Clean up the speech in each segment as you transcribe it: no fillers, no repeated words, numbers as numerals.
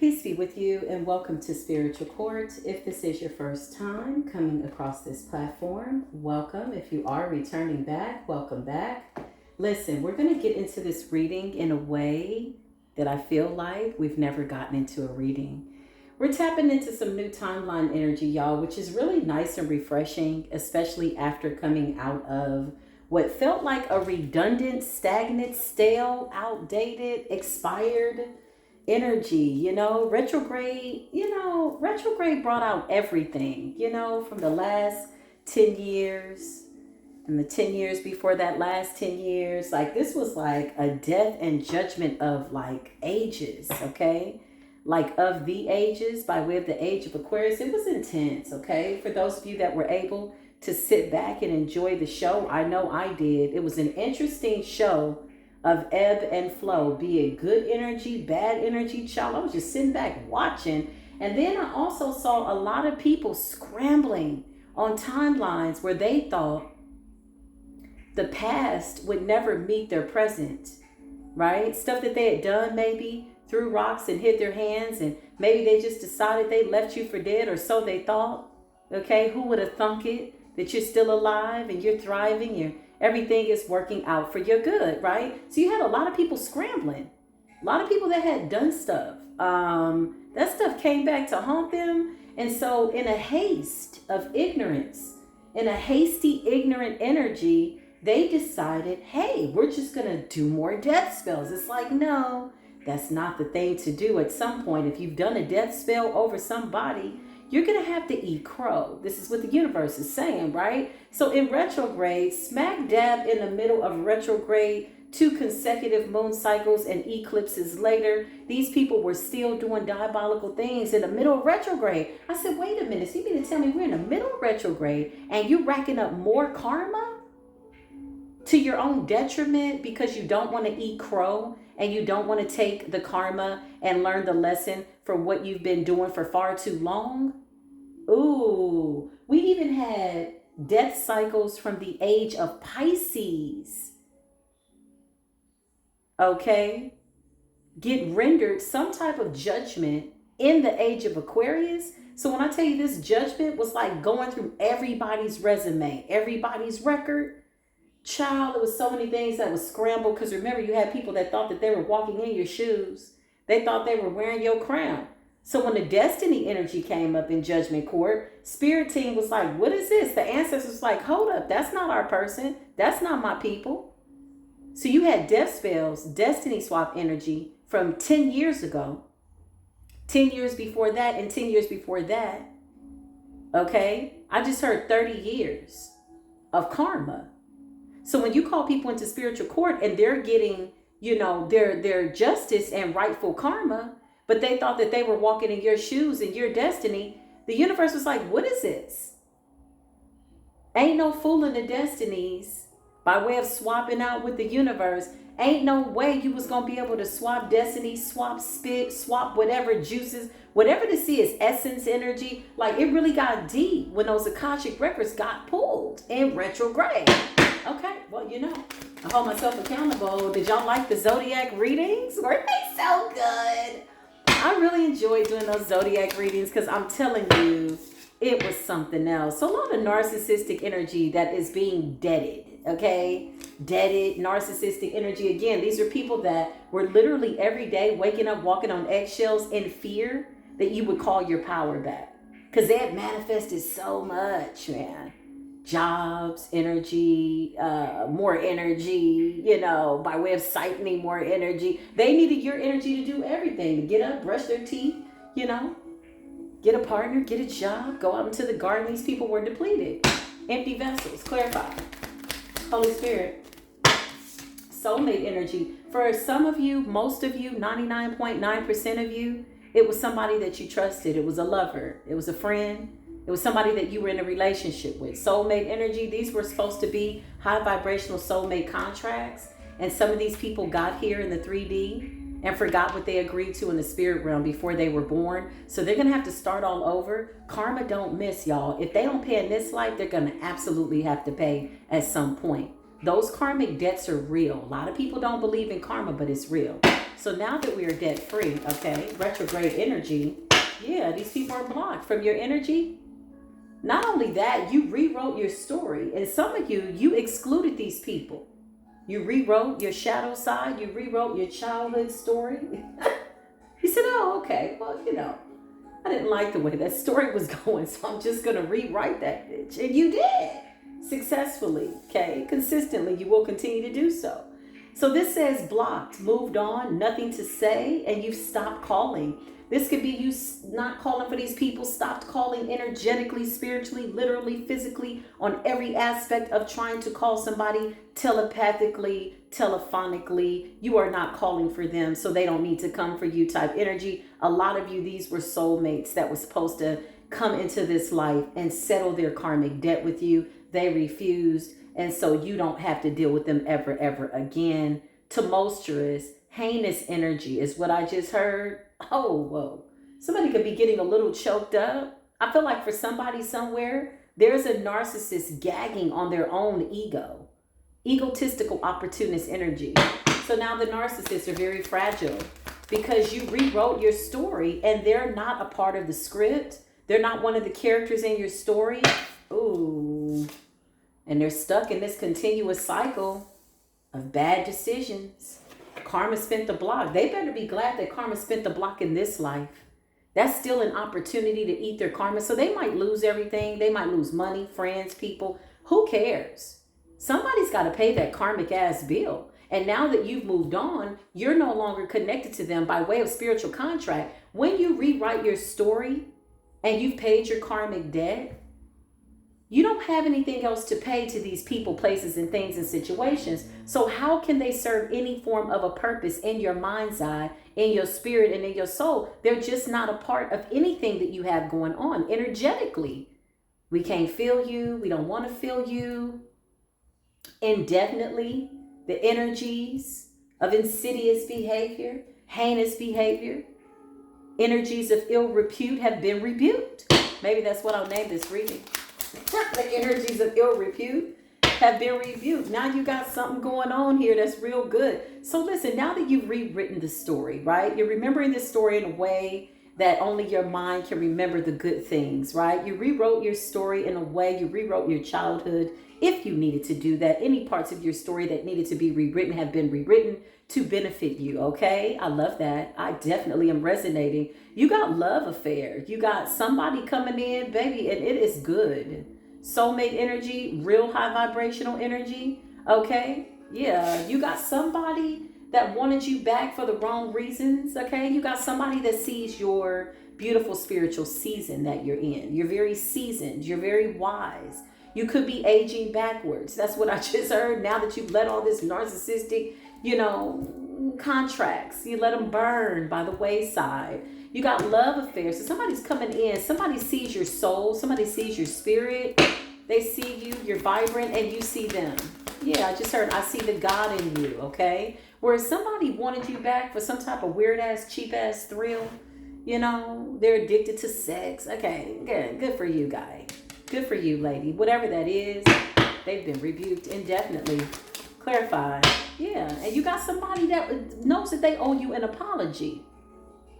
Peace be with you and welcome to Spiritual Court. If this is your first time coming across this platform, welcome. If you are returning back, welcome back. Listen, we're going to get into this reading in a way that I feel like we've never gotten into a reading. We're tapping into some new timeline energy, y'all, which is really nice and refreshing, especially after coming out of what felt like a redundant, stagnant, stale, outdated, expired energy. Retrograde brought out everything, from the last 10 years and the 10 years before that last 10 years. Like, this was like a death and judgment of like ages, okay? Like of the ages, by way of the age of Aquarius. It was intense, okay? For those of you that were able to sit back and enjoy the show, I know I did. It was an interesting show of ebb and flow, be it good energy, bad energy, child. I was just sitting back watching. And then I also saw a lot of people scrambling on timelines where they thought the past would never meet their present, right? Stuff that they had done, maybe threw rocks and hit their hands, and maybe they just decided they left you for dead, or so they thought. Okay, who would have thunk it that you're still alive and you're thriving, everything is working out for your good, right? So you had a lot of people scrambling, a lot of people that had done stuff. That stuff came back to haunt them. And so in a haste of ignorance, in a hasty, ignorant energy, they decided, hey, we're just going to do more death spells. It's like, no, that's not the thing to do. At some point, if you've done a death spell over somebody, you're going to have to eat crow. This is what the universe is saying, right? So in retrograde, smack dab in the middle of retrograde, 2 consecutive moon cycles and eclipses later, these people were still doing diabolical things in the middle of retrograde. I said, wait a minute. So you mean to tell me we're in the middle of retrograde and you're racking up more karma to your own detriment because you don't want to eat crow and you don't want to take the karma and learn the lesson from what you've been doing for far too long? Ooh, we even had death cycles from the age of Pisces. Okay, get rendered some type of judgment in the age of Aquarius. So when I tell you this judgment was like going through everybody's resume, everybody's record, child, it was so many things that was scrambled. Because remember, you had people that thought that they were walking in your shoes. They thought they were wearing your crown. So when the destiny energy came up in judgment court, spirit team was like, what is this? The ancestors was like, hold up, that's not our person. That's not my people. So you had death spells, destiny swap energy from 10 years ago, 10 years before that, and 10 years before that. Okay, I just heard 30 years of karma. So when you call people into spiritual court and they're getting, their justice and rightful karma, but they thought that they were walking in your shoes and your destiny, the universe was like, what is this? Ain't no fooling the destinies by way of swapping out with the universe. Ain't no way you was going to be able to swap destiny, swap spit, swap whatever juices, whatever this is, essence, energy. Like, it really got deep when those Akashic records got pulled in retrograde. Okay, well, I hold myself accountable. Did y'all like the zodiac readings? Weren't they so good? I really enjoyed doing those zodiac readings because I'm telling you, it was something else. So a lot of narcissistic energy that is being deaded, okay? Deaded, narcissistic energy. Again, these are people that were literally every day waking up, walking on eggshells in fear that you would call your power back. Because they had manifested so much, man. Jobs, energy, more energy, by way of siphoning more energy. They needed your energy to do everything, to get up, brush their teeth, get a partner, get a job, go out into the garden. These people were depleted. Empty vessels. Clarify. Holy Spirit. Soulmate energy. For some of you, most of you, 99.9% of you, it was somebody that you trusted. It was a lover. It was a friend. It was somebody that you were in a relationship with. Soulmate energy. These were supposed to be high vibrational soulmate contracts. And some of these people got here in the 3D and forgot what they agreed to in the spirit realm before they were born. So they're going to have to start all over. Karma don't miss, y'all. If they don't pay in this life, they're going to absolutely have to pay at some point. Those karmic debts are real. A lot of people don't believe in karma, but it's real. So now that we are debt free, okay, retrograde energy, yeah, these people are blocked from your energy. Not only that, you rewrote your story. And some of you excluded these people. You rewrote your shadow side. You rewrote your childhood story. You said, oh, okay, well, I didn't like the way that story was going, so I'm just going to rewrite that bitch. And you did successfully, okay? Consistently, you will continue to do so. So this says blocked, moved on, nothing to say, and you've stopped calling. This could be you not calling for these people, stopped calling energetically, spiritually, literally, physically, on every aspect of trying to call somebody telepathically, telephonically. You are not calling for them, so they don't need to come for you type energy. A lot of you, these were soulmates that were supposed to come into this life and settle their karmic debt with you. They refused, and so you don't have to deal with them ever again. Tumultuous, heinous energy is what I just heard. Oh, whoa. Somebody could be getting a little choked up. I feel like for somebody somewhere, there's a narcissist gagging on their own ego. Egotistical, opportunist energy. So now the narcissists are very fragile because you rewrote your story and they're not a part of the script. They're not one of the characters in your story. Ooh. And they're stuck in this continuous cycle of bad decisions. Karma spent the block. They better be glad that karma spent the block in this life. That's still an opportunity to eat their karma. So they might lose everything. They might lose money, friends, people. Who cares? Somebody's got to pay that karmic ass bill. And now that you've moved on, you're no longer connected to them by way of spiritual contract. When you rewrite your story and you've paid your karmic debt, you don't have anything else to pay to these people, places, and things and situations. So how can they serve any form of a purpose in your mind's eye, in your spirit, and in your soul? They're just not a part of anything that you have going on energetically. We can't feel you. We don't want to feel you. Indefinitely, the energies of insidious behavior, heinous behavior, energies of ill repute have been rebuked. Maybe that's what I'll name this reading. The energies of ill repute have been rebuked. Now you got something going on here that's real good. So listen, now that you've rewritten the story, right? You're remembering this story in a way that only your mind can remember the good things, right? You rewrote your story in a way, you rewrote your childhood. If you needed to do that, any parts of your story that needed to be rewritten have been rewritten to benefit you, okay? I love that. I definitely am resonating. You got love affair. You got somebody coming in, baby, and it is good. Soulmate energy, real high vibrational energy, okay? Yeah, you got somebody that wanted you back for the wrong reasons, okay? You got somebody that sees your beautiful spiritual season that you're in. You're very seasoned. You're very wise. You could be aging backwards. That's what I just heard. Now that you've let all this narcissistic, contracts, you let them burn by the wayside. You got love affairs. So somebody's coming in. Somebody sees your soul. Somebody sees your spirit. They see you. You're vibrant and you see them. Yeah, I just heard, I see the God in you, okay? Whereas somebody wanted you back for some type of weird-ass, cheap-ass thrill. They're addicted to sex. Okay, good for you, guy. Good for you, lady. Whatever that is, they've been rebuked indefinitely. Clarify. Yeah, and you got somebody that knows that they owe you an apology.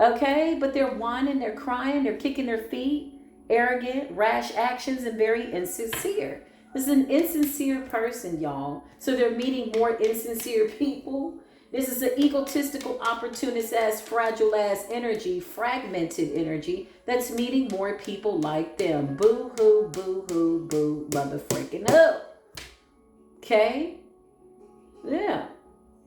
Okay, but they're whining, they're crying, they're kicking their feet, arrogant, rash actions, and very insincere. This is an insincere person, y'all. So they're meeting more insincere people. This is an egotistical, opportunist ass, fragile ass energy, fragmented energy that's meeting more people like them. Boo hoo, boo hoo, boo, mother freaking hoo. Okay? Yeah.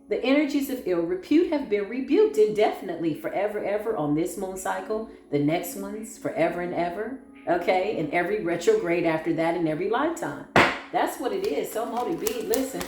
The energies of ill repute have been rebuked indefinitely, forever, ever on this moon cycle. The next one's forever and ever. Okay? And every retrograde after that in every lifetime. That's what it is. So Modi B, listen.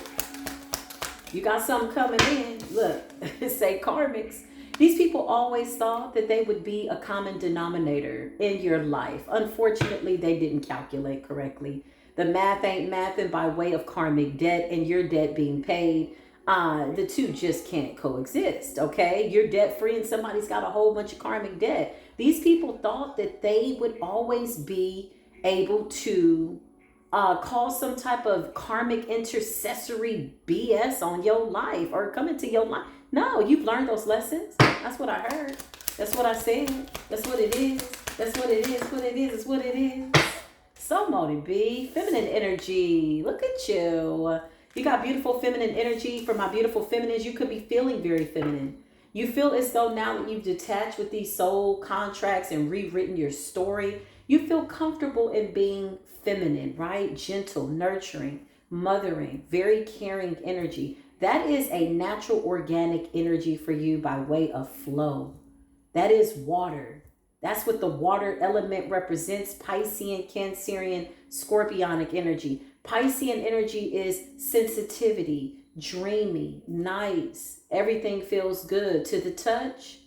You got something coming in. Look, say karmics. These people always thought that they would be a common denominator in your life. Unfortunately, they didn't calculate correctly. The math ain't mathing by way of karmic debt and your debt being paid. The two just can't coexist, okay? You're debt free and somebody's got a whole bunch of karmic debt. These people thought that they would always be able to cause some type of karmic intercessory BS on your life or come into your life. No, you've learned those lessons. That's what I heard. That's what I said. That's what it is. That's what it is. What it is. It's what it is. So motive B, feminine energy. Look at you. You got beautiful feminine energy. For my beautiful feminines, you could be feeling very feminine. You feel as though now that you've detached with these soul contracts and rewritten your story, you feel comfortable in being feminine, right? Gentle, nurturing, mothering, very caring energy. That is a natural organic energy for you by way of flow. That is water. That's what the water element represents. Piscean, Cancerian, Scorpionic energy. Piscean energy is sensitivity, dreamy, nice. Everything feels good to the touch,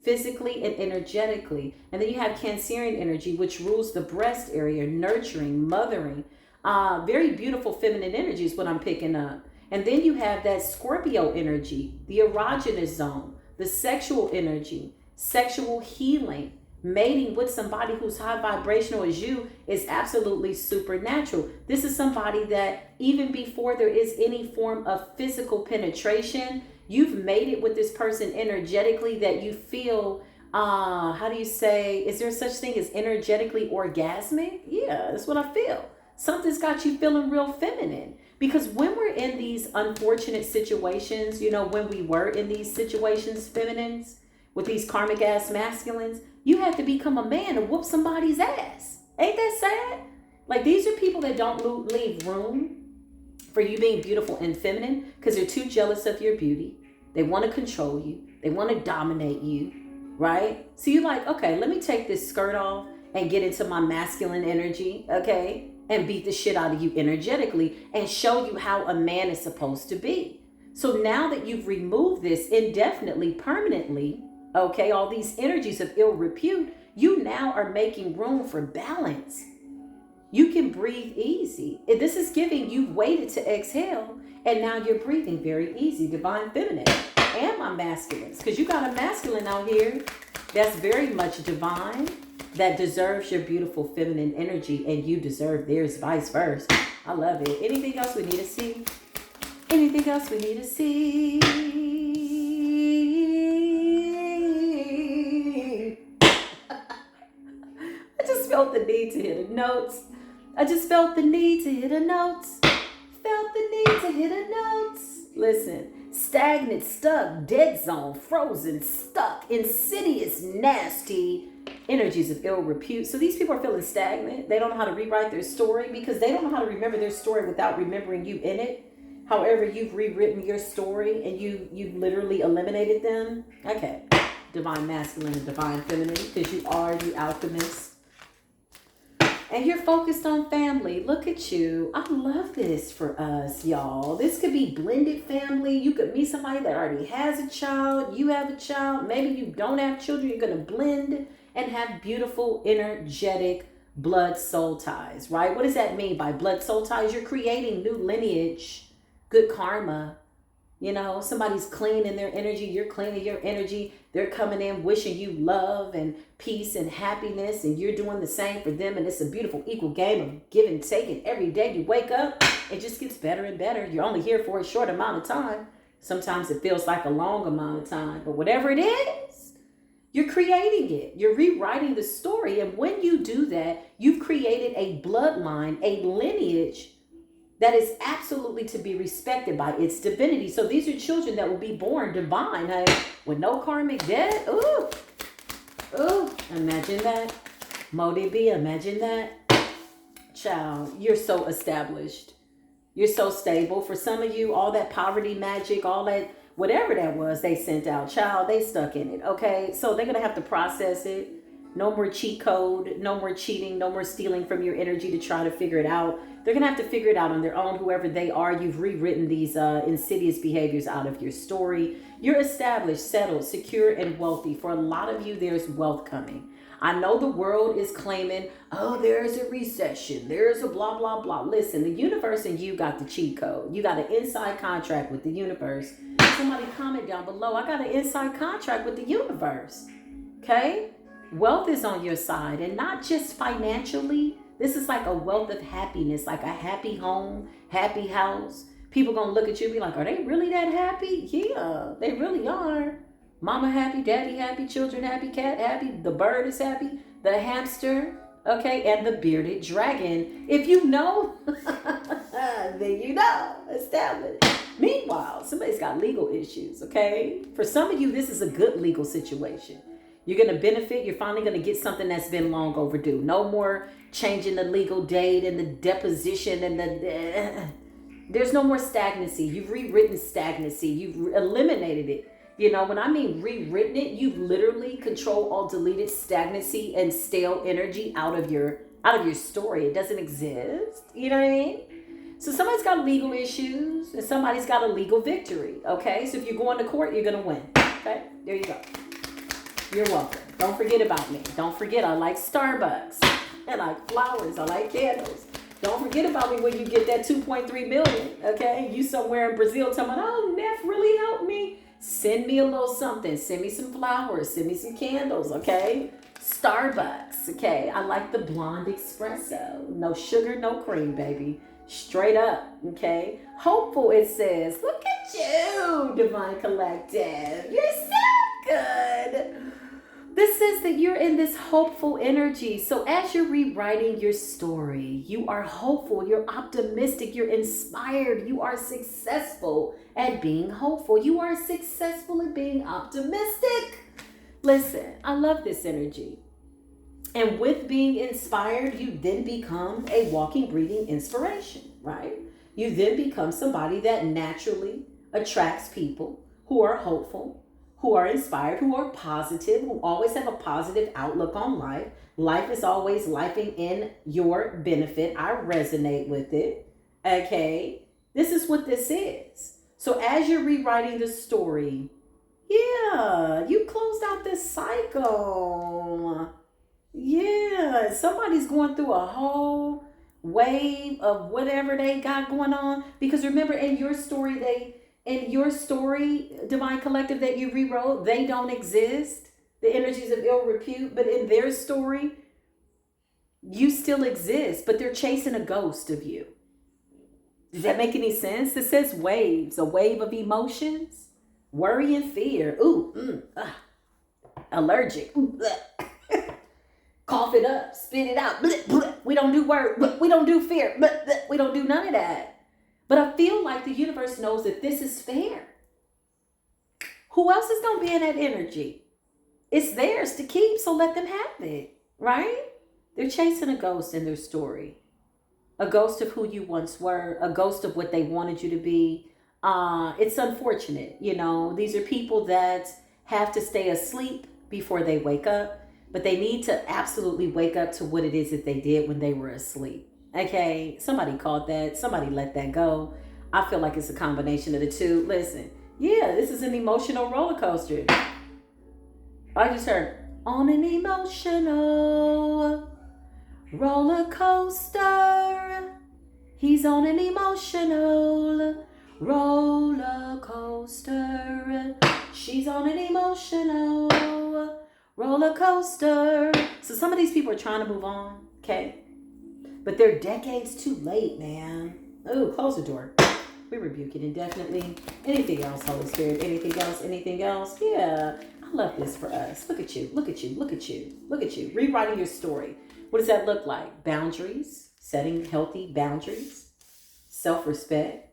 physically and energetically. And then you have Cancerian energy, which rules the breast area, nurturing, mothering. Very beautiful feminine energy is what I'm picking up. And then you have that Scorpio energy, the erogenous zone, the sexual energy, sexual healing. Mating with somebody who's high vibrational as you is absolutely supernatural. This is somebody that even before there is any form of physical penetration, you've mated with this person energetically that you feel, how do you say, is there such thing as energetically orgasmic? Yeah, that's what I feel. Something's got you feeling real feminine. Because when we're in these unfortunate situations, you know, when we were in these situations, feminines, with these karmic ass masculines, you have to become a man and whoop somebody's ass. Ain't that sad? Like, these are people that don't leave room for you being beautiful and feminine because they're too jealous of your beauty. They want to control you. They want to dominate you, right? So you're like, okay, let me take this skirt off and get into my masculine energy, okay? And beat the shit out of you energetically and show you how a man is supposed to be. So now that you've removed this indefinitely, permanently, okay, all these energies of ill repute, you now are making room for balance. You can breathe easy. This is giving you waited to exhale, and now you're breathing very easy. Divine feminine and my masculines, because you got a masculine out here that's very much divine, that deserves your beautiful feminine energy, and you deserve theirs, vice versa. I love it. Anything else we need to see? Anything else we need to see? I just felt the need to hit a notes. I just felt the need to hit a notes. Felt the need to hit a notes. Listen. Stagnant, stuck, dead zone, frozen, stuck, insidious, nasty energies of ill repute. So these people are feeling stagnant. They don't know how to rewrite their story because they don't know how to remember their story without remembering you in it. However, you've rewritten your story and you've literally eliminated them. Okay. Divine masculine and divine feminine, because you are the alchemist. And you're focused on family. Look at you. I love this for us, y'all. This could be blended family. You could meet somebody that already has a child. You have a child. Maybe you don't have children. You're going to blend and have beautiful, energetic blood soul ties, right? What does that mean by blood soul ties? You're creating new lineage, good karma. You know, somebody's cleaning their energy. You're cleaning your energy. They're coming in wishing you love and peace and happiness, and you're doing the same for them. And it's a beautiful equal game of give and take. And every day you wake up, it just gets better and better. You're only here for a short amount of time. Sometimes it feels like a long amount of time. But whatever it is, you're creating it. You're rewriting the story. And when you do that, you've created a bloodline, a lineage that is absolutely to be respected by its divinity. So these are children that will be born divine, hey, with no karmic debt. Ooh, ooh, imagine that. Modi B, imagine that. Child, you're so established. You're so stable. For some of you, all that poverty magic, all that, whatever that was they sent out, child, they stuck in it, okay? So they're going to have to process it. No more cheat code, no more cheating, no more stealing from your energy to try to figure it out. They're going to have to figure it out on their own, whoever they are. You've rewritten these insidious behaviors out of your story. You're established, settled, secure, and wealthy. For a lot of you, there's wealth coming. I know the world is claiming, oh, there's a recession. There's a blah, blah, blah. Listen, the universe and you got the cheat code. You got an inside contract with the universe. Somebody comment down below. I got an inside contract with the universe. Okay? Wealth is on your side, and not just financially. This is like a wealth of happiness, like a happy home, happy house, People gonna look at you and be like, are they really that happy? Yeah, they really are. Mama happy, daddy happy, children happy, cat happy, the bird is happy, the hamster, okay, and the bearded dragon. If you know, then you know. Established. Meanwhile, somebody's got legal issues, okay? For some of you, this is a good legal situation. You're going to benefit. You're finally going to get something that's been long overdue. No more changing the legal date and the deposition and there's no more stagnancy. You've rewritten stagnancy. You've eliminated it. You know, when I mean rewritten it, you've literally control alt deleted stagnancy and stale energy out of your story. It doesn't exist. You know what I mean? So somebody's got legal issues and somebody's got a legal victory. Okay, so if you're going to court, you're gonna win. Okay, there you go. You're welcome. Don't forget about me. Don't forget I like Starbucks. I like flowers. I like candles. Don't forget about me when you get that 2.3 million. Okay, you somewhere in Brazil telling me, oh, Neff really helped me. Send me a little something. Send me some flowers. Send me some candles, okay? Starbucks, okay? I like the blonde espresso. No sugar, no cream, baby. Straight up, okay? Hopeful, it says. Look at you, Divine Collective. You're so good. This says that you're in this hopeful energy. So as you're rewriting your story, you are hopeful, you're optimistic, you're inspired, you are successful at being hopeful. You are successful at being optimistic. Listen, I love this energy. And with being inspired, you then become a walking, breathing inspiration, right? You then become somebody that naturally attracts people who are hopeful, who are inspired, who are positive, who always have a positive outlook on life. Life is always lifing in your benefit. I resonate with it. Okay. This is what this is. So as you're rewriting the story, yeah, you closed out this cycle. Yeah, somebody's going through a whole wave of whatever they got going on. Because remember, in your story, Divine Collective, that you rewrote, they don't exist. The energies of ill repute. But in their story, you still exist. But they're chasing a ghost of you. Does that make any sense? It says waves. A wave of emotions. Worry and fear. Allergic. Cough it up. Spit it out. We don't do worry. We don't do fear. We don't do none of that. But I feel like the universe knows that this is fair. Who else is going to be in that energy? It's theirs to keep, so let them have it, right? They're chasing a ghost in their story. A ghost of who you once were, a ghost of what they wanted you to be. It's unfortunate, you know. These are people that have to stay asleep before they wake up, but they need to absolutely wake up to what it is that they did when they were asleep. Okay, somebody caught that. Somebody let that go. I feel like it's a combination of the two. Listen, yeah, this is an emotional roller coaster. I just heard, on an emotional roller coaster. He's on an emotional roller coaster. She's on an emotional roller coaster. So some of these people are trying to move on, okay? But they're decades too late, man. Oh, close the door. We rebuke it indefinitely. Anything else, Holy Spirit? Anything else? Anything else? Yeah. I love this for us. Look at you. Look at you. Look at you. Look at you. Rewriting your story. What does that look like? Boundaries. Setting healthy boundaries. Self-respect.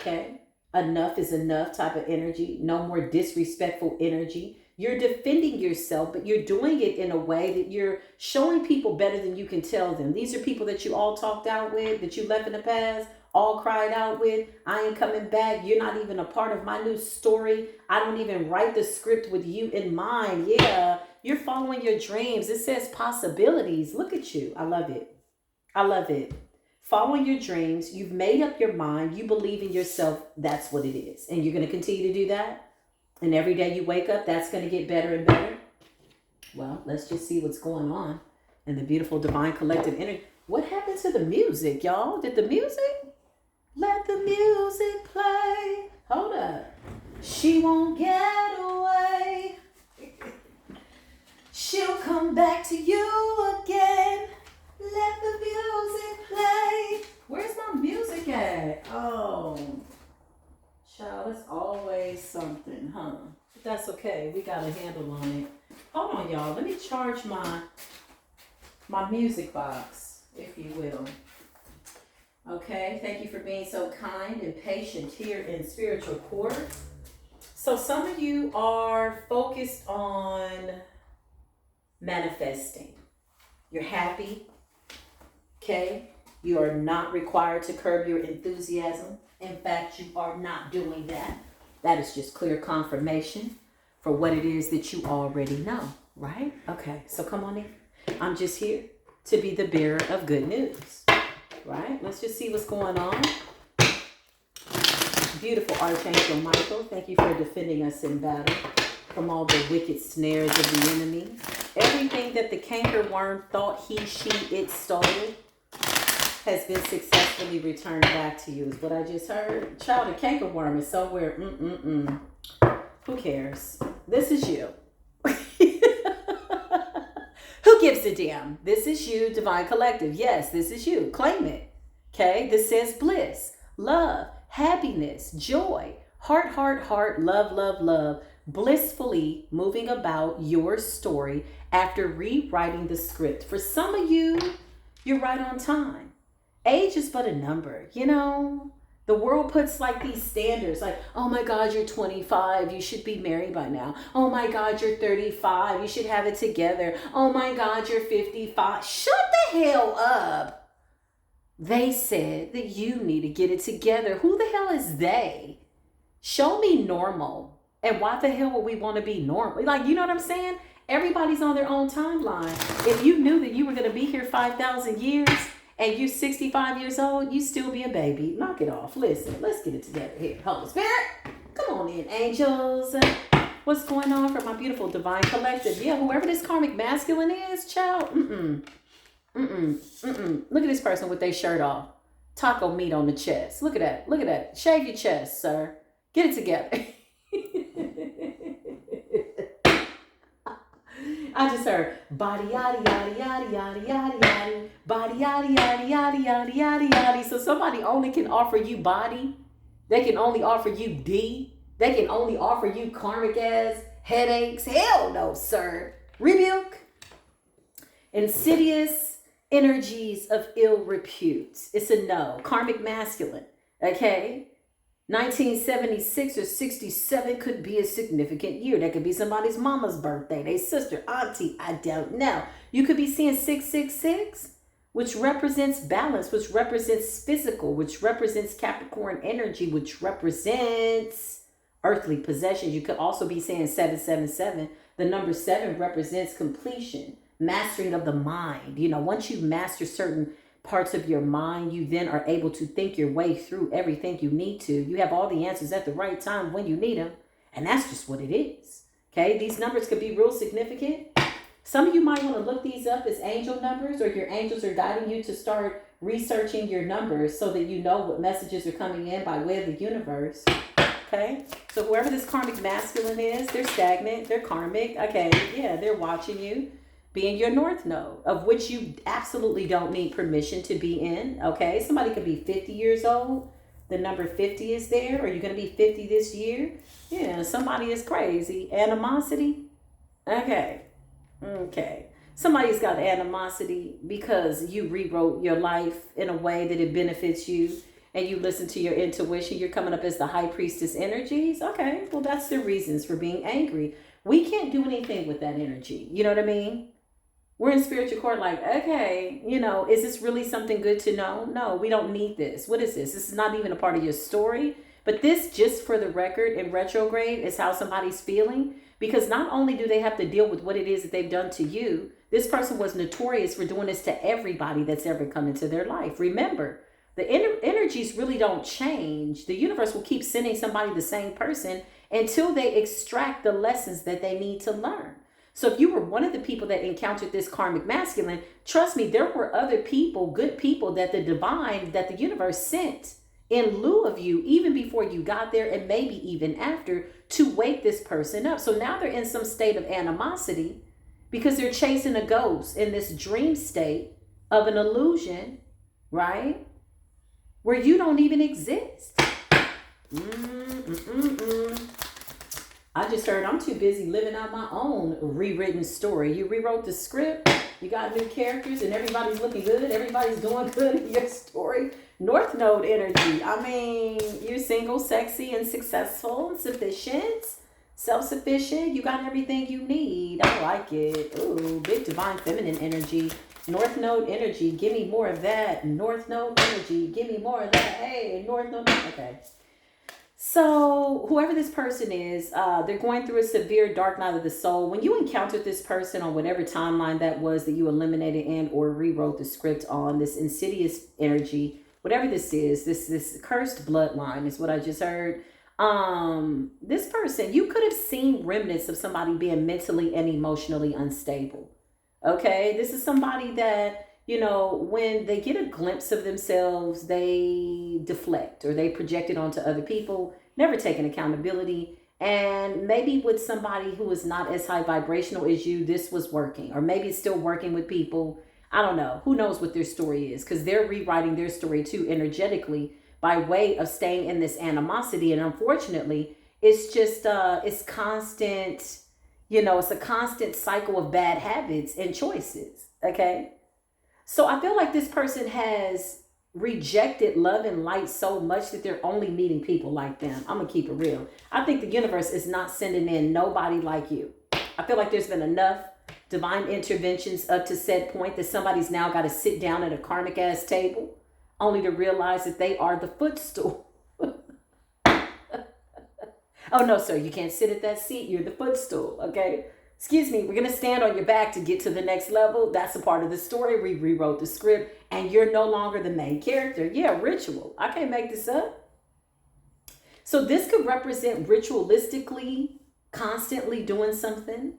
Okay. Enough is enough type of energy. No more disrespectful energy. You're defending yourself, but you're doing it in a way that you're showing people better than you can tell them. These are people that you all talked out with, that you left in the past, all cried out with. I ain't coming back. You're not even a part of my new story. I don't even write the script with you in mind. Yeah, you're following your dreams. It says possibilities. Look at you. I love it. I love it. Following your dreams. You've made up your mind. You believe in yourself. That's what it is. And you're going to continue to do that. And every day you wake up, that's going to get better and better. Well, let's just see what's going on in the beautiful Divine Collective energy. What happened to the music, y'all? Did the music? Let the music play. Hold up. She won't get away. She'll come back to you again. Let the music play. Where's my music at? Oh, child, it's always something, huh? But that's okay. We got a handle on it. Hold on, y'all. Let me charge my music box, if you will. Okay, thank you for being so kind and patient here in spiritual court. So some of you are focused on manifesting. You're happy, okay? You are not required to curb your enthusiasm. In fact, you are not doing that. That is just clear confirmation for what it is that you already know, right? Okay, so come on in. I'm just here to be the bearer of good news. Right? Let's just see what's going on. Beautiful Archangel Michael, thank you for defending us in battle from all the wicked snares of the enemy. Everything that the cankerworm thought he, she, it stole has been successfully returned back to you, is what I just heard. Child, the cankerworm is somewhere. Who cares? This is you. Who gives a damn? This is you, Divine Collective. Yes, this is you. Claim it. Okay? This says bliss, love, happiness, joy, heart, heart, heart, love, love, love, blissfully moving about your story after rewriting the script. For some of you, you're right on time. Age is but a number, you know? The world puts like these standards like, oh my God, you're 25. You should be married by now. Oh my God, you're 35. You should have it together. Oh my God, you're 55. Shut the hell up. They said that you need to get it together. Who the hell is they? Show me normal. And why the hell would we want to be normal? Like, you know what I'm saying? Everybody's on their own timeline. If you knew that you were going to be here 5,000 years, and you're 65 years old, you still be a baby. Knock it off. Listen, let's get it together here. Holy Spirit, come on in, angels. What's going on for my beautiful Divine Collective? Yeah, whoever this karmic masculine is, child. Look at this person with their shirt off. Taco meat on the chest. Look at that. Look at that. Shave your chest, sir. Get it together. I just heard body yada yada yada yada yada yada, body yada yada yada yada yada yada. So somebody only can offer you body. They can only offer you D. They can only offer you karmic ass headaches. Hell no, sir. Rebuke. Insidious energies of ill repute. It's a no. Karmic masculine. Okay. 1976 or 67 could be a significant year. That could be somebody's mama's birthday, their sister, auntie, I don't know. You could be seeing 666, which represents balance, which represents physical, which represents Capricorn energy, which represents earthly possessions. You could also be saying 777. The number 7 represents completion, mastering of the mind. You know, once you master certain parts of your mind, you then are able to think your way through everything you need to. You have all the answers at the right time when you need them. And that's just what it is. Okay, these numbers could be real significant. Some of you might want to look these up as angel numbers, or your angels are guiding you to start researching your numbers so that you know what messages are coming in by way of the universe. Okay, so whoever this karmic masculine is, they're stagnant, they're karmic. Okay, yeah, they're watching you. Be in your north node, of which you absolutely don't need permission to be in. Okay, somebody could be 50 years old. The number 50 is there. Are you going to be 50 this year? Yeah, somebody is crazy. Animosity. Okay. Somebody's got animosity because you rewrote your life in a way that it benefits you, and you listen to your intuition. You're coming up as the high priestess energies. Okay, well, that's the reasons for being angry. We can't do anything with that energy. You know what I mean? We're in spiritual court like, okay, you know, is this really something good to know? No, we don't need this. What is this? This is not even a part of your story. But this, just for the record, in retrograde is how somebody's feeling. Because not only do they have to deal with what it is that they've done to you, this person was notorious for doing this to everybody that's ever come into their life. Remember, the energies really don't change. The universe will keep sending somebody the same person until they extract the lessons that they need to learn. So if you were one of the people that encountered this karmic masculine, trust me, there were other people, good people that the divine, that the universe sent in lieu of you, even before you got there and maybe even after, to wake this person up. So now they're in some state of animosity because they're chasing a ghost in this dream state of an illusion, right? where you don't even exist. I just heard I'm too busy living out my own rewritten story. You rewrote the script, you got new characters, and everybody's looking good. Everybody's doing good in your story. North Node energy. I mean, you're single, sexy, and successful, and sufficient, self-sufficient. You got everything you need. I like it. Ooh, big divine feminine energy. North Node energy. Give me more of that. North Node energy. Give me more of that. Hey, North Node. Okay. So whoever this person is, they're going through a severe dark night of the soul. When you encountered this person on whatever timeline that was that you eliminated and or rewrote the script on, this insidious energy, whatever this is, this cursed bloodline is what I just heard. This person, you could have seen remnants of somebody being mentally and emotionally unstable. Okay, this is somebody that, you know, when they get a glimpse of themselves, they deflect or they project it onto other people, never taking accountability. And maybe with somebody who is not as high vibrational as you, this was working, or maybe it's still working with people. I don't know. Who knows what their story is, because they're rewriting their story too energetically by way of staying in this animosity. And unfortunately, it's just, it's constant, you know, it's a constant cycle of bad habits and choices. Okay. So I feel like this person has rejected love and light so much that they're only meeting people like them. I'm going to keep it real. I think the universe is not sending in nobody like you. I feel like there's been enough divine interventions up to said point that somebody's now got to sit down at a karmic ass table only to realize that they are the footstool. Oh, no, sir, you can't sit at that seat. You're the footstool, okay? Excuse me, we're going to stand on your back to get to the next level. That's a part of the story. We rewrote the script and you're no longer the main character. Yeah, ritual. I can't make this up. So this could represent ritualistically, constantly doing something.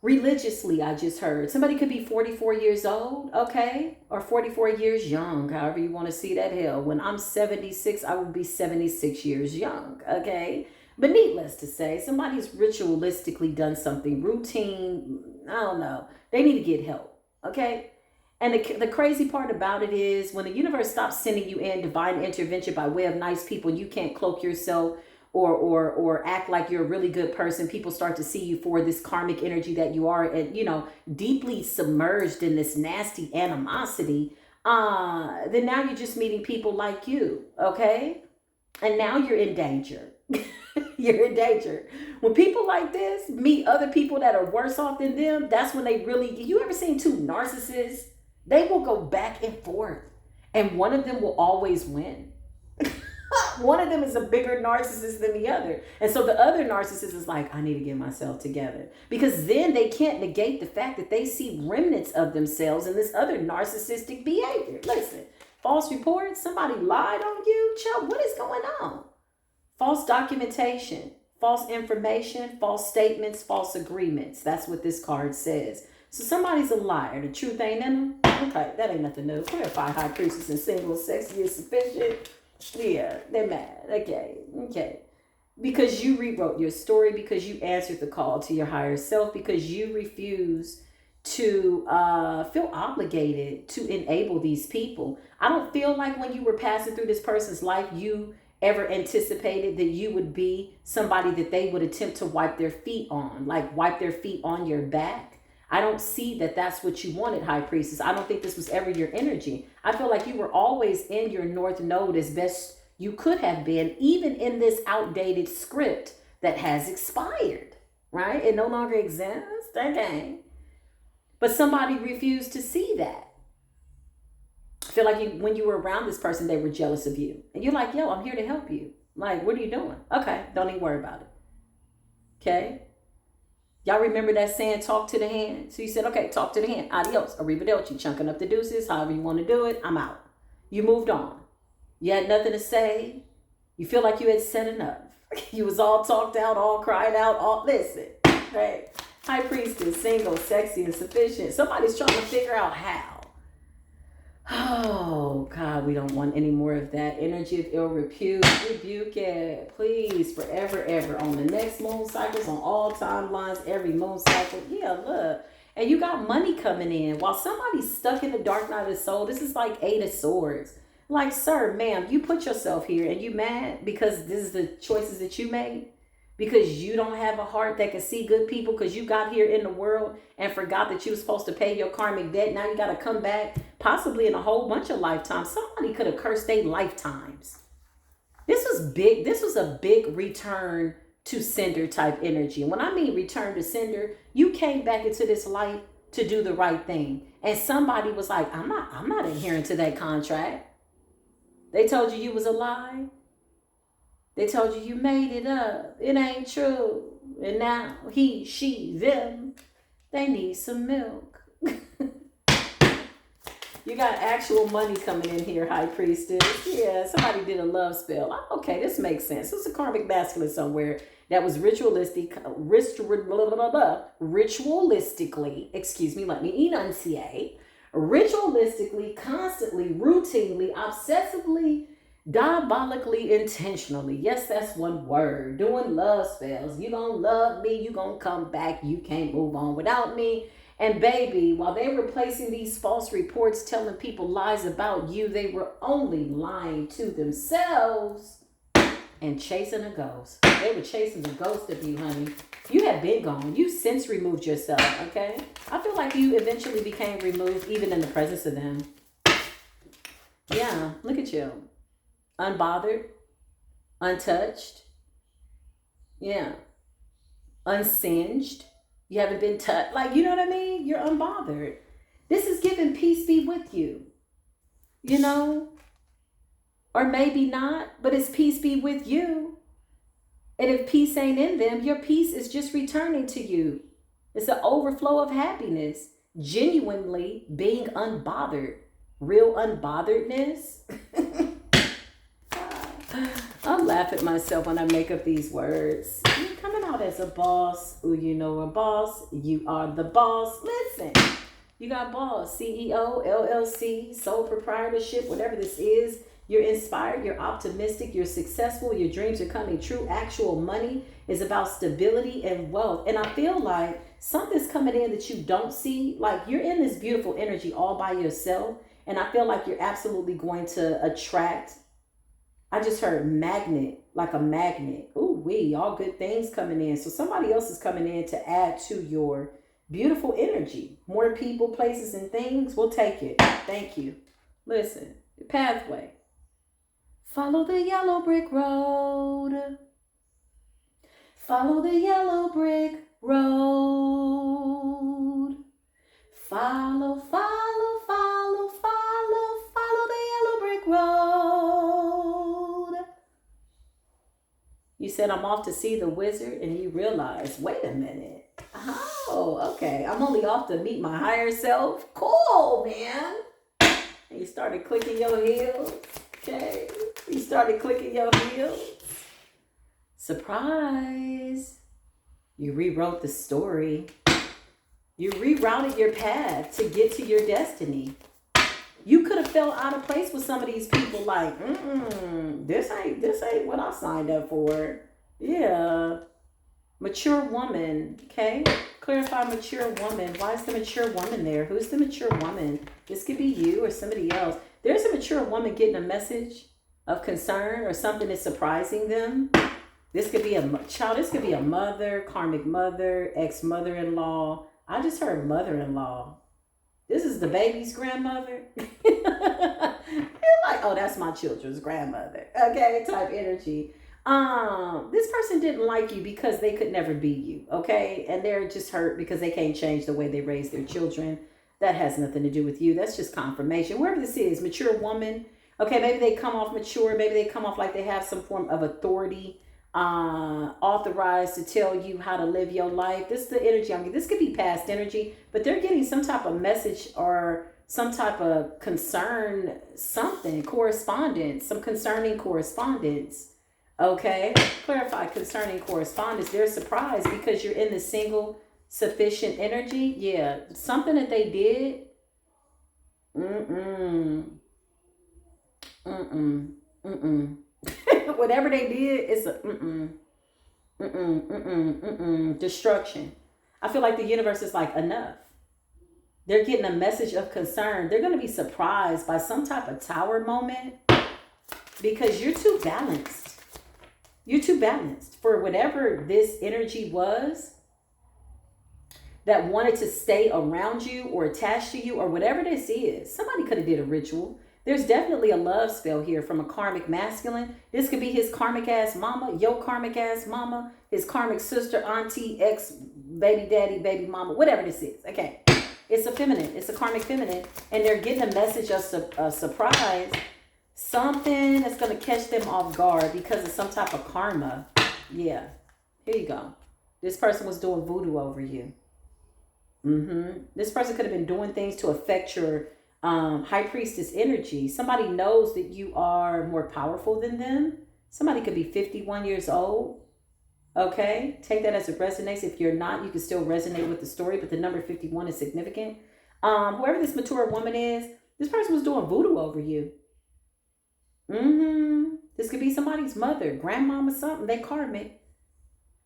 Religiously, I just heard. Somebody could be 44 years old, okay? Or 44 years young, however you want to see that. Hell, when I'm 76, I will be 76 years young, okay? But needless to say, somebody's ritualistically done something routine. I don't know. They need to get help. Okay. And the crazy part about it is when the universe stops sending you in divine intervention by way of nice people, and you can't cloak yourself or act like you're a really good person. People start to see you for this karmic energy that you are, and, you know, deeply submerged in this nasty animosity. Then now you're just meeting people like you. Okay. And now you're in danger. You're in danger. When people like this meet other people that are worse off than them, that's when they really, you ever seen two narcissists? They will go back and forth and one of them will always win. One of them is a bigger narcissist than the other. And so the other narcissist is like, I need to get myself together, because then they can't negate the fact that they see remnants of themselves in this other narcissistic behavior. Listen, false reports, somebody lied on you. Child, what is going on? False documentation, false information, false statements, false agreements. That's what this card says. So somebody's a liar. The truth ain't in them. Okay, that ain't nothing new. Clarify high priestess and single, sexy is sufficient. Yeah, they're mad. Okay. Because you rewrote your story, because you answered the call to your higher self, because you refuse to feel obligated to enable these people. I don't feel like when you were passing through this person's life, you ever anticipated that you would be somebody that they would attempt to wipe their feet on, like wipe their feet on your back. I don't see that that's what you wanted, High Priestess. I don't think this was ever your energy. I feel like you were always in your North Node as best you could have been, even in this outdated script that has expired, right? It no longer exists. Okay. But somebody refused to see that. I feel like when you were around this person, they were jealous of you. And you're like, yo, I'm here to help you. Like, what are you doing? Okay, don't even worry about it. Okay? Y'all remember that saying, talk to the hand? So you said, okay, talk to the hand. Adios. Arrivederci. Chunking up the deuces. However you want to do it. I'm out. You moved on. You had nothing to say. You feel like you had said enough. You was all talked out, all cried out, all listen. Right? High Priestess, single, sexy, and sufficient. Somebody's trying to figure out how. Oh, God, we don't want any more of that energy of ill repute. Rebuke it, please, forever, ever. On the next moon cycles, on all timelines, every moon cycle. Yeah, look. And you got money coming in. While somebody's stuck in the dark night of the soul, this is like 8 of Swords. Like, sir, ma'am, you put yourself here and you mad because this is the choices that you made? Because you don't have a heart that can see good people because you got here in the world and forgot that you were supposed to pay your karmic debt. Now you got to come back, possibly in a whole bunch of lifetimes. Somebody could have cursed their lifetimes. This was big. This was a big return to sender type energy. And when I mean return to sender, you came back into this life to do the right thing. And somebody was like, I'm not adhering to that contract. They told you was a lie. They told you made it up. It ain't true. And now he, she, them, they need some milk. You got actual money coming in here, High Priestess. Yeah, somebody did a love spell. Okay, this makes sense. It's a karmic masculine somewhere that was ritualistically, excuse me, let me enunciate, ritualistically, constantly, routinely, obsessively, diabolically, intentionally. Yes, that's one word. Doing love spells. You gonna love me. You gonna come back. You can't move on without me. And baby, while they were placing these false reports telling people lies about you, they were only lying to themselves and chasing a ghost. They were chasing the ghost of you, honey. You had been gone. You since removed yourself, okay? I feel like you eventually became removed even in the presence of them. Yeah, look at you. Unbothered, untouched, yeah, unsinged. You haven't been touched. Like, you know what I mean? You're unbothered. This is giving peace be with you. You know? Or maybe not, but it's peace be with you. And if peace ain't in them, your peace is just returning to you. It's an overflow of happiness. Genuinely being unbothered. Real unbotheredness. I laugh at myself when I make up these words. You're coming out as a boss. Ooh, you know a boss. You are the boss. Listen, you got boss, CEO, LLC, sole proprietorship, whatever this is. You're inspired. You're optimistic. You're successful. Your dreams are coming true. Actual money is about stability and wealth. And I feel like something's coming in that you don't see. Like you're in this beautiful energy all by yourself. And I feel like you're absolutely going to attract. I just heard magnet, like a magnet. Ooh, all good things coming in. So somebody else is coming in to add to your beautiful energy. More people, places, and things. We'll take it. Thank you. Listen, the pathway. Follow the yellow brick road. Follow the yellow brick road. Follow, follow, follow, follow, follow the yellow brick road. You said, I'm off to see the wizard, and you realize, wait a minute. Oh, okay. I'm only off to meet my higher self. Cool, man. And you started clicking your heels. Okay. You started clicking your heels. Surprise. You rewrote the story. You rerouted your path to get to your destiny. You could have felt out of place with some of these people like, this ain't what I signed up for. Yeah. Mature woman, okay? Clarify mature woman. Why is the mature woman there? Who's the mature woman? This could be you or somebody else. There's a mature woman getting a message of concern or something that's surprising them. This could be a child. This could be a mother, karmic mother, ex-mother-in-law. I just heard mother-in-law. This is the baby's grandmother. You're like, oh, that's my children's grandmother. Okay, type energy. This person didn't like you because they could never be you. Okay, and they're just hurt because they can't change the way they raise their children. That has nothing to do with you. That's just confirmation. Whoever this is, mature woman. Okay, maybe they come off mature. Maybe they come off like they have some form of authority. Authorized to tell you how to live your life. This is the energy I'm getting. This could be past energy, but they're getting some type of message or some type of concern, something, correspondence, some concerning correspondence. Okay, clarify concerning correspondence. They're surprised because you're in the single sufficient energy. Yeah, something that they did. Whatever they did is a destruction. I feel like the universe is like, enough. They're getting a message of concern. They're going to be surprised by some type of tower moment because you're too balanced. You're too balanced for whatever this energy was that wanted to stay around you or attached to you or whatever this is. Somebody could have did a ritual. There's definitely a love spell here from a karmic masculine. This could be his karmic ass mama, your karmic ass mama, his karmic sister, auntie, ex, baby daddy, baby mama, whatever this is. Okay. It's a feminine. It's a karmic feminine. And they're getting a message of surprise. Something that's going to catch them off guard because of some type of karma. Yeah. Here you go. This person was doing voodoo over you. This person could have been doing things to affect your high priestess energy. Somebody knows that you are more powerful than them. Somebody could be 51 years old. Okay, take that as it resonates. If you're not, you can still resonate with the story, but the number 51 is significant. Whoever this mature woman is, this person was doing voodoo over you. This could be somebody's mother, grandmama, something. They karmic.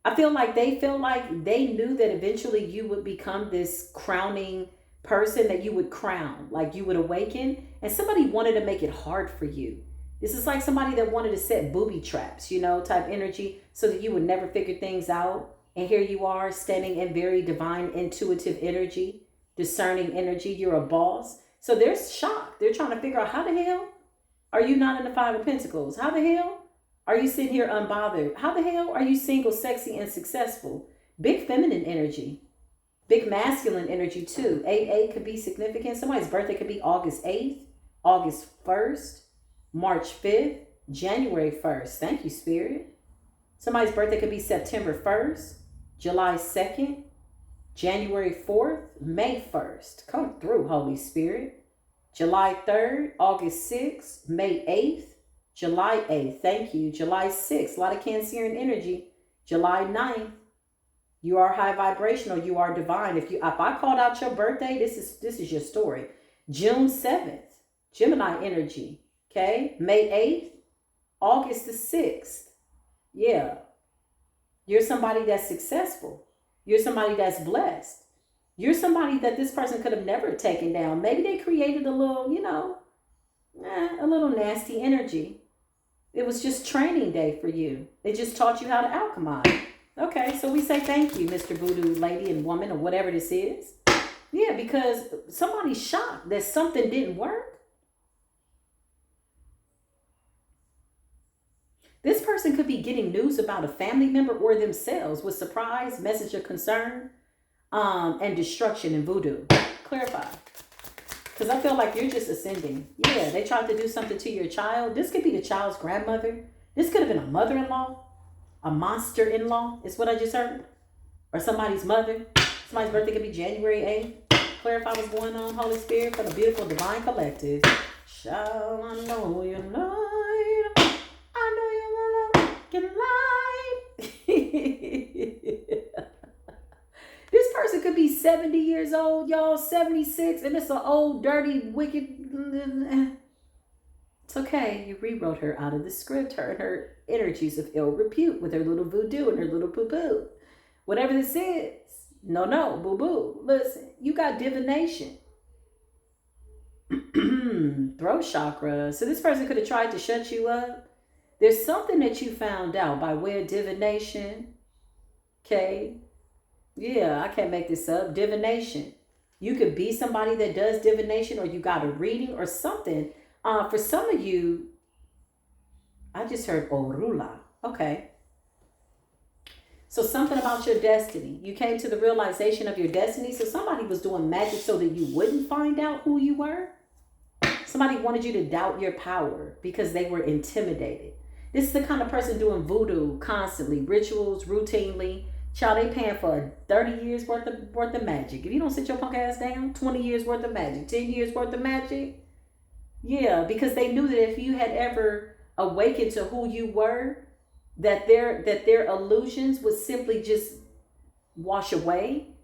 I feel like they knew that eventually you would become this crowning person that you would crown, like you would awaken, and somebody wanted to make it hard for you. This is like somebody that wanted to set booby traps, you know, type energy, so that you would never figure things out. And here you are standing in very divine, intuitive energy, discerning energy. You're a boss. So they're shocked. They're trying to figure out, how the hell are you not in the Five of Pentacles? How the hell are you sitting here unbothered? How the hell are you single, sexy, and successful? Big feminine energy. Big masculine energy too. 8-8 could be significant. Somebody's birthday could be August 8th, August 1st, March 5th, January 1st. Thank you, Spirit. Somebody's birthday could be September 1st, July 2nd, January 4th, May 1st. Come through, Holy Spirit. July 3rd, August 6th, May 8th, July 8th. Thank you. July 6th. A lot of Cancerian energy. July 9th. You are high vibrational. You are divine. If I called out your birthday, this is your story. June 7th, Gemini energy. Okay. May 8th, August the 6th. Yeah. You're somebody that's successful. You're somebody that's blessed. You're somebody that this person could have never taken down. Maybe they created a little, a little nasty energy. It was just training day for you. They just taught you how to alchemize. Okay, so we say thank you, Mr. Voodoo lady and woman or whatever this is. Yeah, because somebody's shocked that something didn't work. This person could be getting news about a family member or themselves with surprise, message of concern, and destruction in voodoo. Clarify. Because I feel like you're just ascending. Yeah, they tried to do something to your child. This could be the child's grandmother. This could have been a mother-in-law. A monster-in-law is what I just heard. Or somebody's mother. Somebody's birthday could be January 8th. Clarify what's going on, Holy Spirit, for the beautiful divine collective. Shall I know your light? I know you will get light. This person could be 70 years old, y'all, 76, and it's an old, dirty, wicked... It's okay. You rewrote her out of the script, her and her energies of ill repute with her little voodoo and her little poo-poo. Whatever this is. No, boo-boo. Listen, you got divination. Throat chakra. So this person could have tried to shut you up. There's something that you found out by way of divination. Okay. Yeah, I can't make this up. Divination. You could be somebody that does divination, or you got a reading or something. For some of you, I just heard Orula. Okay. So something about your destiny. You came to the realization of your destiny. So somebody was doing magic so that you wouldn't find out who you were. Somebody wanted you to doubt your power because they were intimidated. This is the kind of person doing voodoo constantly, rituals, routinely. Child, they paying for 30 years worth of magic. If you don't sit your punk ass down, 20 years worth of magic, 10 years worth of magic. Yeah, because they knew that if you had ever awakened to who you were, that their illusions would simply just wash away.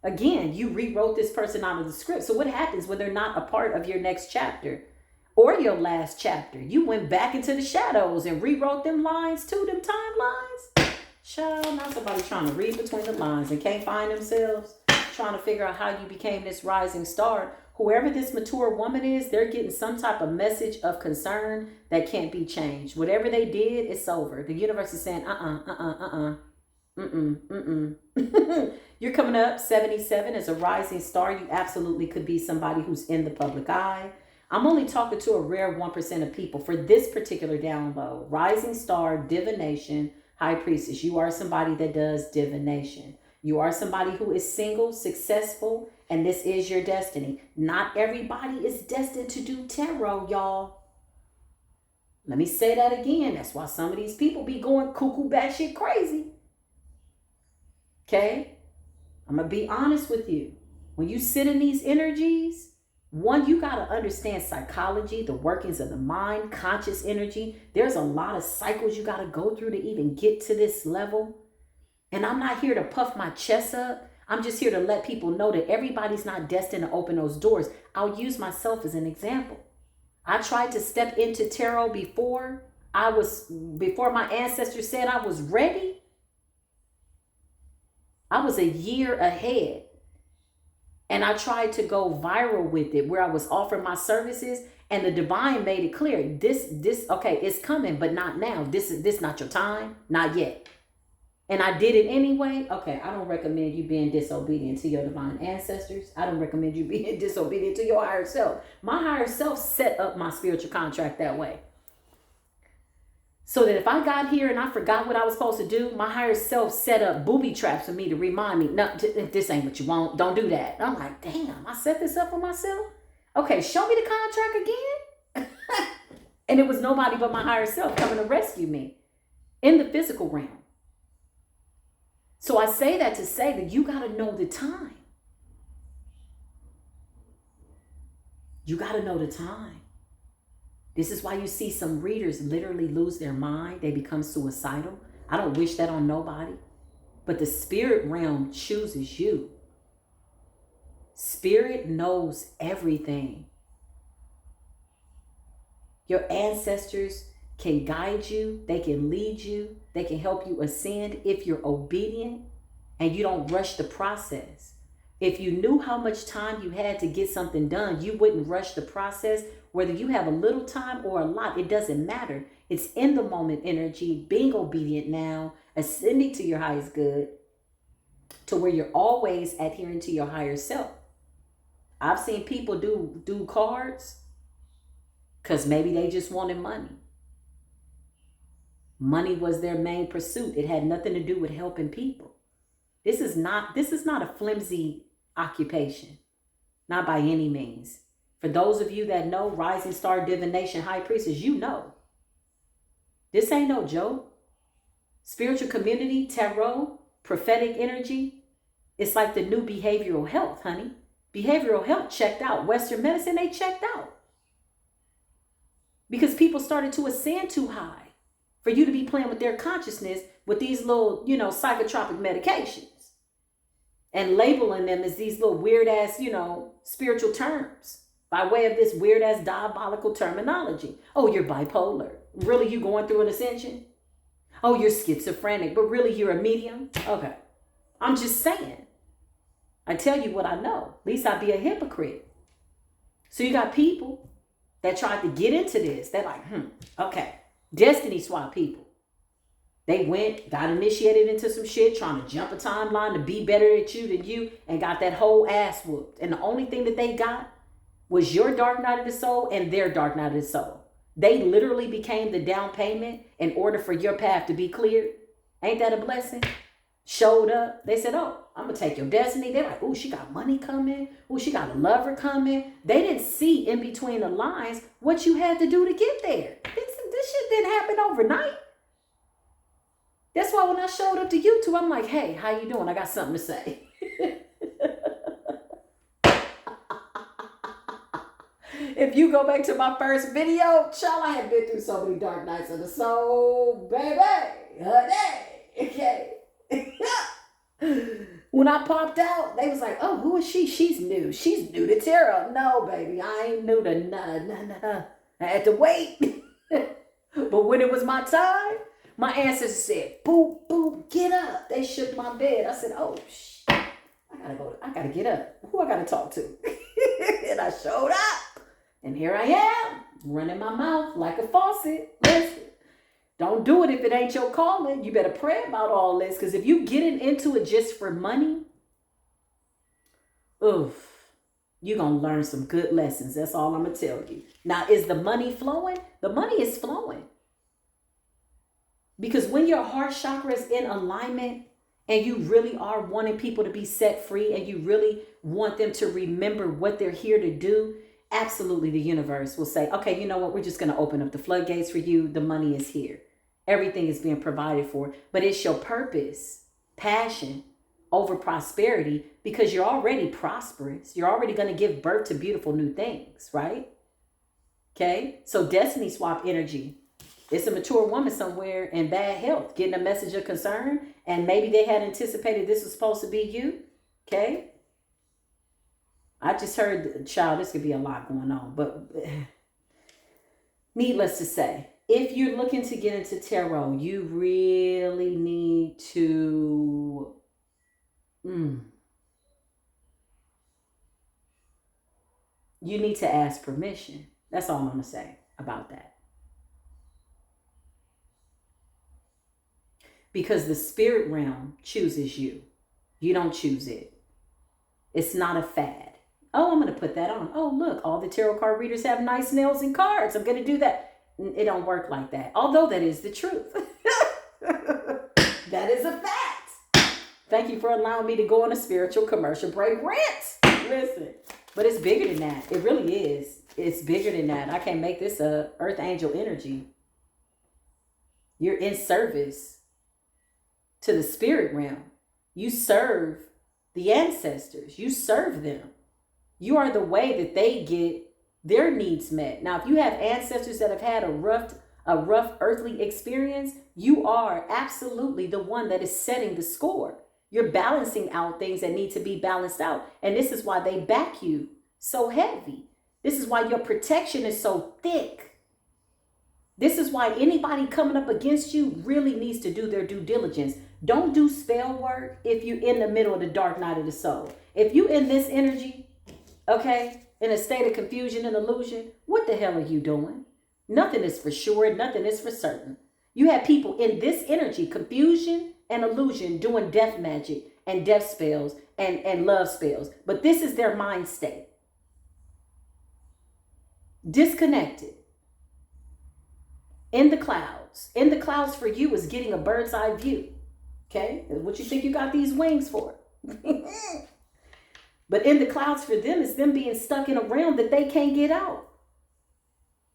Again, you rewrote this person out of the script. So what happens when they're not a part of your next chapter or your last chapter? You went back into the shadows and rewrote them lines too, them timelines. Child, now somebody trying to read between the lines and can't find themselves. trying to figure out how you became this rising star. Whoever this mature woman is, they're getting some type of message of concern that can't be changed. Whatever they did, it's over. The universe is saying, You're coming up 77 as a rising star. You absolutely could be somebody who's in the public eye. I'm only talking to a rare 1% of people for this particular download. Rising star, divination, high priestess. You are somebody that does divination. You are somebody who is single, successful, and this is your destiny. Not everybody is destined to do tarot, y'all. Let me say that again. That's why some of these people be going cuckoo batshit crazy. Okay? I'm going to be honest with you. When you sit in these energies, one, you got to understand psychology, the workings of the mind, conscious energy. There's a lot of cycles you got to go through to even get to this level. And I'm not here to puff my chest up. I'm just here to let people know that everybody's not destined to open those doors. I'll use myself as an example. I tried to step into tarot before my ancestors said I was ready. I was a year ahead. And I tried to go viral with it, where I was offering my services, and the divine made it clear. Okay, it's coming, but not now. This not your time, not yet. And I did it anyway. Okay, I don't recommend you being disobedient to your divine ancestors. I don't recommend you being disobedient to your higher self. My higher self set up my spiritual contract that way. So that if I got here and I forgot what I was supposed to do, my higher self set up booby traps for me to remind me, no, this ain't what you want. Don't do that. And I'm like, damn, I set this up for myself? Okay, show me the contract again. And it was nobody but my higher self coming to rescue me in the physical realm. So I say that to say that you got to know the time. You got to know the time. This is why you see some readers literally lose their mind. They become suicidal. I don't wish that on nobody. But the spirit realm chooses you. Spirit knows everything. Your ancestors can guide you. They can lead you. They can help you ascend if you're obedient and you don't rush the process. If you knew how much time you had to get something done, you wouldn't rush the process. Whether you have a little time or a lot, it doesn't matter. It's in the moment energy, being obedient now, ascending to your highest good, to where you're always adhering to your higher self. I've seen people do cards because maybe they just wanted money. Money was their main pursuit. It had nothing to do with helping people. This is not a flimsy occupation, not by any means. For those of you that know rising star, divination, high priestess, you know. This ain't no joke. Spiritual community, tarot, prophetic energy, it's like the new behavioral health, honey. Behavioral health checked out. Western medicine, they checked out. Because people started to ascend too high for you to be playing with their consciousness with these little, psychotropic medications and labeling them as these little weird ass, spiritual terms by way of this weird ass diabolical terminology. Oh, you're bipolar. Really, you going through an ascension? Oh, you're schizophrenic, but really you're a medium? Okay. I'm just saying. I tell you what I know. At least I'd be a hypocrite. So you got people that tried to get into this. They're like, okay. Destiny swap people. They went, got initiated into some shit, trying to jump a timeline to be better at you than you, and got that whole ass whooped. And the only thing that they got was your dark night of the soul and their dark night of the soul. They literally became the down payment in order for your path to be cleared. Ain't that a blessing? Showed up. They said, oh, I'm going to take your destiny. They're like, oh, she got money coming. Oh, she got a lover coming. They didn't see in between the lines what you had to do to get there. This shit didn't happen overnight. That's why when I showed up to YouTube, I'm like, hey, how you doing? I got something to say. If you go back to my first video, child, I have been through so many dark nights of the soul, baby. Okay. When I popped out, they was like, oh, who is she? She's new. She's new to tarot. No, baby, I ain't new to none. I had to wait. But when it was my time, my ancestors said, boop, boop, get up. They shook my bed. I said, oh, shit. I I gotta get up. Who I gotta talk to? And I showed up. And here I am, running my mouth like a faucet. Listen, don't do it if it ain't your calling. You better pray about all this. Because if you getting into it just for money, oof, you're going to learn some good lessons. That's all I'm going to tell you. Now, is the money flowing? The money is flowing. Because when your heart chakra is in alignment and you really are wanting people to be set free and you really want them to remember what they're here to do, absolutely the universe will say, okay, you know what? We're just going to open up the floodgates for you. The money is here. Everything is being provided for. But it's your purpose, passion over prosperity, because you're already prosperous. You're already going to give birth to beautiful new things, right? Okay. So destiny swap energy. It's a mature woman somewhere in bad health, getting a message of concern. And maybe they had anticipated this was supposed to be you. Okay. I just heard, child, this could be a lot going on. But needless to say, if you're looking to get into tarot, you really need to you need to ask permission. That's all I'm going to say about that. Because the spirit realm chooses you. You don't choose it. It's not a fad. Oh, I'm going to put that on. Oh, look, all the tarot card readers have nice nails and cards. I'm going to do that. It don't work like that. Although that is the truth. That is a fact. Thank you for allowing me to go on a spiritual commercial break rant. Listen, but it's bigger than that. It really is. It's bigger than that. I can't make this a earth angel energy. You're in service to the spirit realm. You serve the ancestors. You serve them. You are the way that they get their needs met. Now, if you have ancestors that have had a rough earthly experience, you are absolutely the one that is setting the score. You're balancing out things that need to be balanced out. And this is why they back you so heavy. This is why your protection is so thick. This is why anybody coming up against you really needs to do their due diligence. Don't do spell work if you're in the middle of the dark night of the soul. If you're in this energy, okay, in a state of confusion and illusion, what the hell are you doing? Nothing is for sure. Nothing is for certain. You have people in this energy, confusion and illusion, doing death magic and death spells and love spells. But this is their mind state. Disconnected. In the clouds. In the clouds for you is getting a bird's eye view. Okay? What you think you got these wings for? But in the clouds for them is them being stuck in a realm that they can't get out.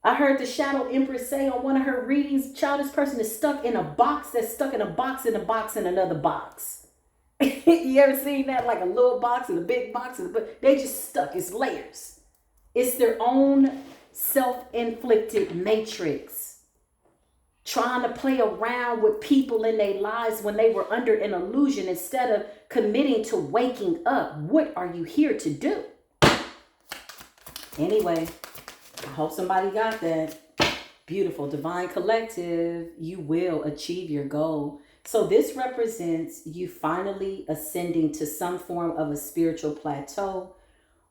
I heard the Shadow Empress say on one of her readings, child, this person is stuck in a box that's stuck in a box in a box in another box. You ever seen that? Like a little box and a big box, but they just stuck. It's layers. It's their own self-inflicted matrix. Trying to play around with people in their lives when they were under an illusion instead of committing to waking up. What are you here to do? Anyway, I hope somebody got that. Beautiful. Divine Collective, you will achieve your goal. So this represents you finally ascending to some form of a spiritual plateau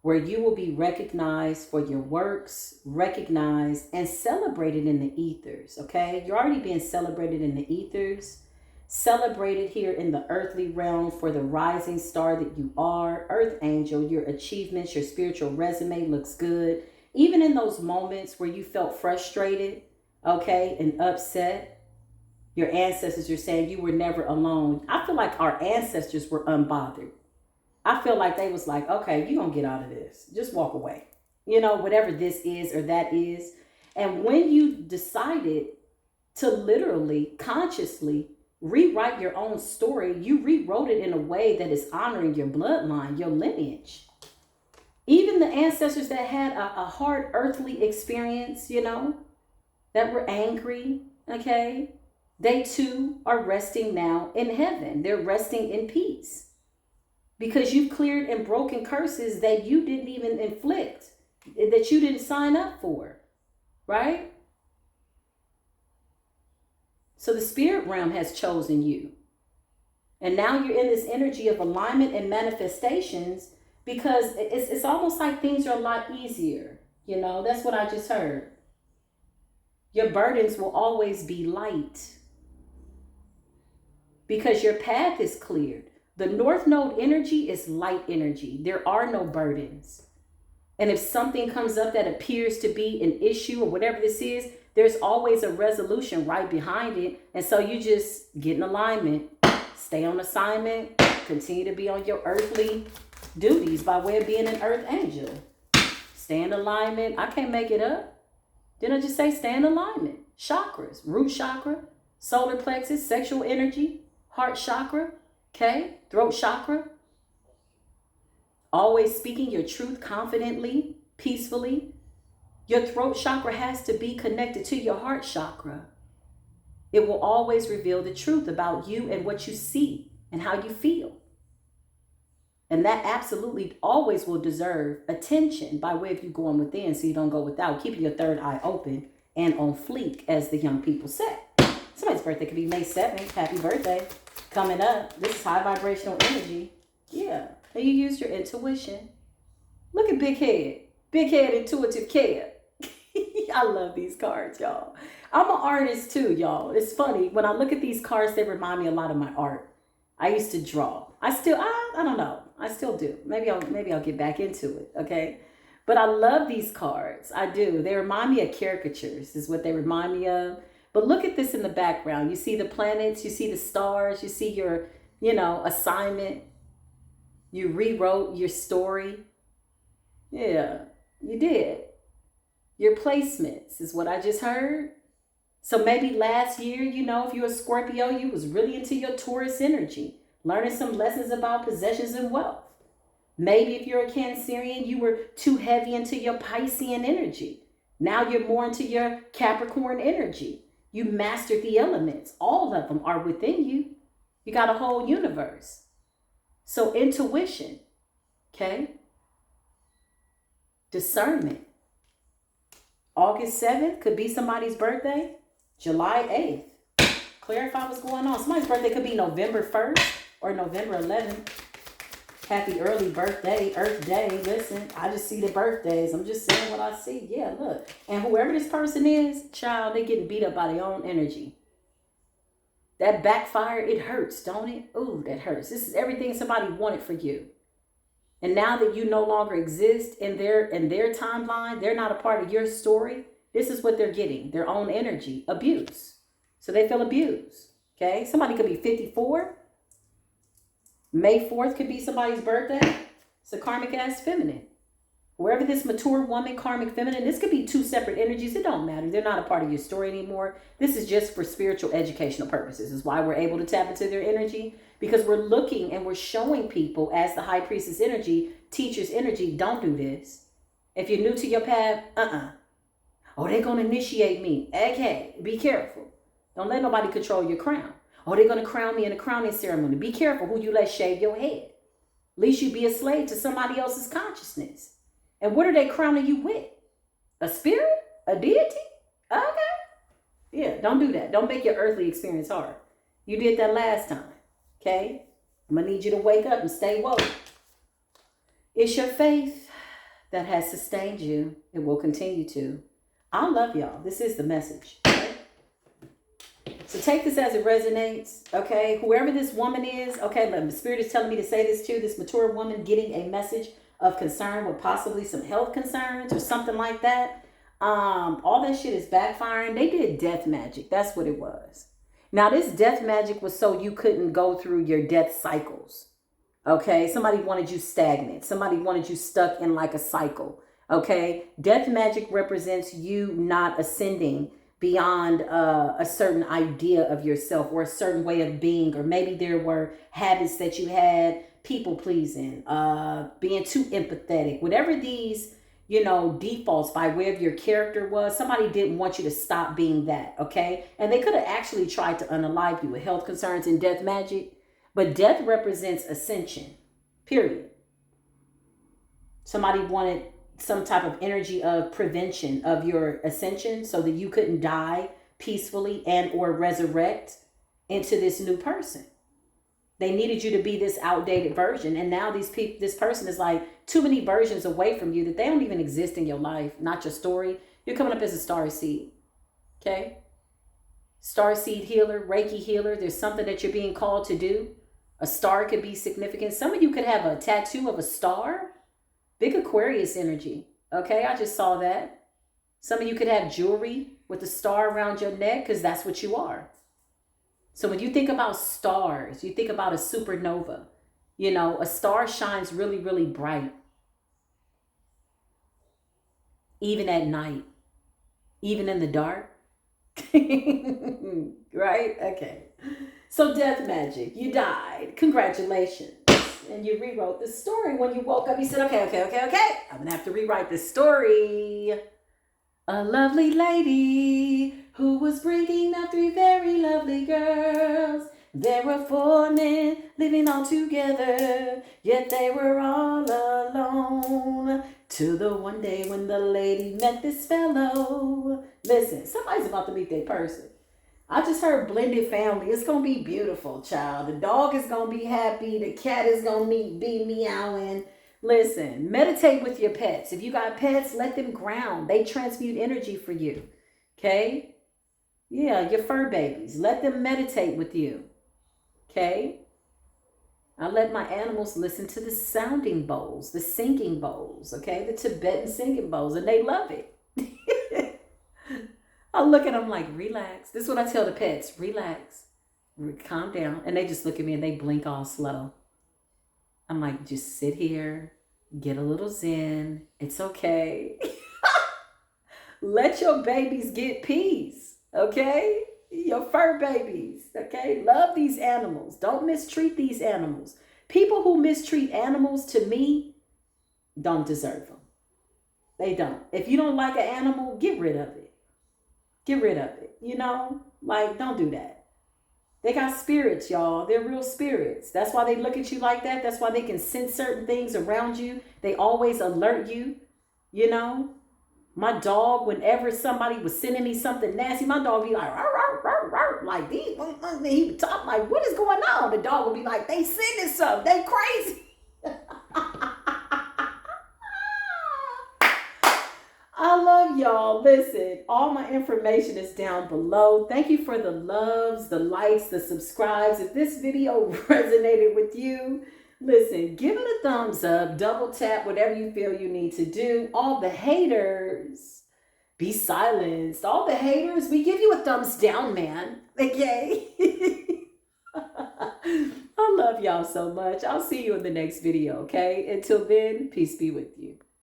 where you will be recognized for your works, recognized and celebrated in the ethers, okay? You're already being celebrated in the ethers, celebrated here in the earthly realm for the rising star that you are, earth angel, your achievements, your spiritual resume looks good. Even in those moments where you felt frustrated, okay, and upset, your ancestors are saying you were never alone. I feel like our ancestors were unbothered. I feel like they was like, okay, you're going to get out of this. Just walk away. You know, whatever this is or that is. And when you decided to literally, consciously rewrite your own story, you rewrote it in a way that is honoring your bloodline, your lineage. Even the ancestors that had a hard earthly experience, you know, that were angry, okay, they too are resting now in heaven. They're resting in peace. Because you've cleared and broken curses that you didn't even inflict, that you didn't sign up for, right? So the spirit realm has chosen you. And now you're in this energy of alignment and manifestations because it's almost like things are a lot easier. You know, that's what I just heard. Your burdens will always be light because your path is cleared. The North Node energy is light energy. There are no burdens. And if something comes up that appears to be an issue or whatever this is, there's always a resolution right behind it. And so you just get in alignment, stay on assignment, continue to be on your earthly duties by way of being an earth angel. Stay in alignment. I can't make it up. Didn't I just say stay in alignment? Chakras, root chakra, solar plexus, sexual energy, heart chakra, okay, throat chakra. Always speaking your truth confidently, peacefully. Your throat chakra has to be connected to your heart chakra. It will always reveal the truth about you and what you see and how you feel. And that absolutely always will deserve attention by way of you going within so you don't go without, keeping your third eye open and on fleek, as the young people say. Somebody's birthday could be May 7th. Happy birthday. Coming up. This is high vibrational energy. Yeah. And you use your intuition. Look at Big Head. Big Head Intuitive Care. I love these cards, y'all. I'm an artist too, y'all. It's funny. When I look at these cards, they remind me a lot of my art. I used to draw. I don't know. I still do. Maybe I'll get back into it, okay? But I love these cards. I do. They remind me of caricatures is what they remind me of. But look at this in the background. You see the planets, you see the stars, you see your, assignment. You rewrote your story. Yeah, you did. Your placements is what I just heard. So maybe last year, if you're a Scorpio, you was really into your Taurus energy, learning some lessons about possessions and wealth. Maybe if you're a Cancerian, you were too heavy into your Piscean energy. Now you're more into your Capricorn energy. You mastered the elements. All of them are within you. You got a whole universe. So intuition, okay? Discernment. August 7th could be somebody's birthday. July 8th. Clarify what's going on. Somebody's birthday could be November 1st or November 11th. Happy early birthday, Earth Day. Listen, I just see the birthdays. I'm just saying what I see. Yeah, look. And whoever this person is, child, they getting beat up by their own energy. That backfire, it hurts, don't it? Ooh, that hurts. This is everything somebody wanted for you. And now that you no longer exist in their timeline, they're not a part of your story. This is what they're getting, their own energy, abuse. So they feel abused, okay? Somebody could be 54. May 4th could be somebody's birthday. It's a karmic ass feminine. Wherever this mature woman, karmic feminine, this could be two separate energies. It don't matter. They're not a part of your story anymore. This is just for spiritual educational purposes. Is why we're able to tap into their energy, because we're looking and we're showing people as the high priestess energy, teacher's energy, don't do this. If you're new to your path, Oh, they're going to initiate me. Okay, be careful. Don't let nobody control your crown. Oh, they're going to crown me in a crowning ceremony. Be careful who you let shave your head. At least you be a slave to somebody else's consciousness. And what are they crowning you with? A spirit? A deity? Okay. Yeah, don't do that. Don't make your earthly experience hard. You did that last time. Okay? I'm going to need you to wake up and stay woke. It's your faith that has sustained you. It will continue to. I love y'all. This is the message. Okay? So take this as it resonates. Okay? Whoever this woman is, okay, the spirit is telling me to say this too. This mature woman getting a message of concern with possibly some health concerns or something like that. All that shit is backfiring. They did death magic. That's what it was. Now, this death magic was so you couldn't go through your death cycles. Okay? Somebody wanted you stagnant. Somebody wanted you stuck in like a cycle. Okay? Death magic represents you not ascending beyond a certain idea of yourself or a certain way of being, or maybe there were habits that you had, people pleasing, being too empathetic, whatever these, defaults by way of your character was, somebody didn't want you to stop being that, okay? And they could have actually tried to unalive you with health concerns and death magic, but death represents ascension, period. Somebody wanted some type of energy of prevention of your ascension so that you couldn't die peacefully and or resurrect into this new person. They needed you to be this outdated version. And now this person is like too many versions away from you that they don't even exist in your life, not your story. You're coming up as a star seed. Okay? Star seed healer, Reiki healer. There's something that you're being called to do. A star could be significant. Some of you could have a tattoo of a star. Big Aquarius energy. Okay, I just saw that. Some of you could have jewelry with a star around your neck because that's what you are. So when you think about stars, you think about a supernova. You know, a star shines really, really bright. Even at night. Even in the dark. Right? Okay. So death magic. You died. Congratulations. And you rewrote the story. When you woke up, you said, okay. I'm going to have to rewrite this story. A lovely lady who was bringing up 3 very lovely girls. There were 4 men living all together, yet they were all alone. Till the one day when the lady met this fellow. Listen, somebody's about to meet their person. I just heard blended family. It's going to be beautiful, child. The dog is going to be happy. The cat is going to be meowing. Listen, meditate with your pets. If you got pets, let them ground. They transmute energy for you. Okay? Yeah, your fur babies. Let them meditate with you. Okay? I let my animals listen to the sounding bowls, the singing bowls, okay? The Tibetan singing bowls, and they love it. I look at them like, relax. This is what I tell the pets. Relax. Calm down. And they just look at me and they blink all slow. I'm like, just sit here, get a little zen. It's okay. Let your babies get peace, okay? Your fur babies, okay? Love these animals. Don't mistreat these animals. People who mistreat animals, to me, don't deserve them. They don't. If you don't like an animal, get rid of it. Get rid of it, you know? Like, don't do that. They got spirits, y'all. They're real spirits. That's why they look at you like that. That's why they can sense certain things around you. They always alert you, you know? My dog, whenever somebody was sending me something nasty, my dog would be like, "Rah, rah, rah, rah," like these. He would talk like, what is going on? The dog would be like, they sending something. They crazy. I love y'all. Listen, all my information is down below. Thank you for the loves, the likes, the subscribes. If this video resonated with you, listen, give it a thumbs up, double tap, whatever you feel you need to do. All the haters, be silenced. All the haters, we give you a thumbs down, man. Okay? I love y'all so much. I'll see you in the next video, okay? Until then, peace be with you.